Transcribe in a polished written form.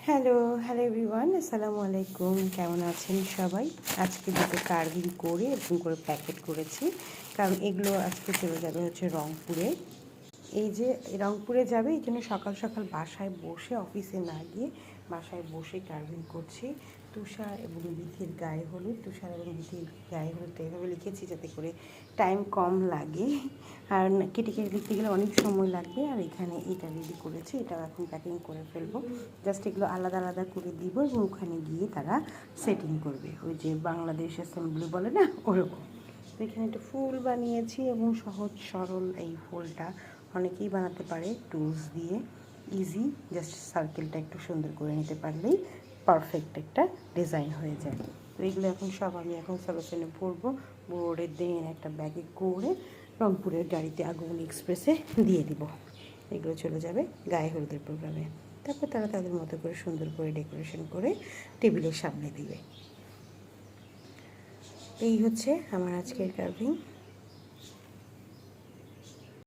Hello hello everyone, আসসালামু আলাইকুম। কেমন আছেন সবাই? আজকে দুটো কার্ভিং করে এরকম করে প্যাকেট করেছি, কারণ এগুলো আজকে চলে যাবে হচ্ছে রংপুরে। এই যে রংপুরে যাবে, এই জন্য সকাল সকাল বাসায় বসে, অফিসে না গিয়ে বাসায় বসে কার্ভিং করছি। তুষার এবং বিথির গায়ে হলুদ, তুষার এবং বিথির গায়ে হলুদটা এভাবে লিখেছি যাতে করে টাইম কম লাগে, আর কেটে কেটে লিখতে গেলে অনেক সময় লাগবে। আর এখানে এটা রেডি করেছি, এটাও এখন প্যাকিং করে ফেলবো। জাস্ট এগুলো আলাদা আলাদা করে দিব এবং ওখানে গিয়ে তারা সেটিং করবে, ওই যে বাংলাদেশ অ্যাসেম্বলি বলে না, ওরকম। তো এখানে একটা ফুল বানিয়েছি এবং সহজ সরল এই ফুলটা অনেকেই বানাতে পারে টুলস দিয়ে, ইজি। জাস্ট সার্কেলটা একটু সুন্দর করে নিতে পারলেই পারফেক্ট একটা ডিজাইন হয়ে যায়। তো এগুলো এখন সব আমি এখন সলিউশনে ভরবো, বোর্ডে দেন একটা ব্যাগে করে রংপুরের গাড়িতে আগুন এক্সপ্রেসে দিয়ে দিব। এগুলো চলে যাবে গায়ে হলুদের প্রোগ্রামে। তারপর তারা তাদের মতো করে সুন্দর করে ডেকোরেশন করে টেবিলের সামনে দিবে। এই হচ্ছে আমার আজকের কার্ভিং।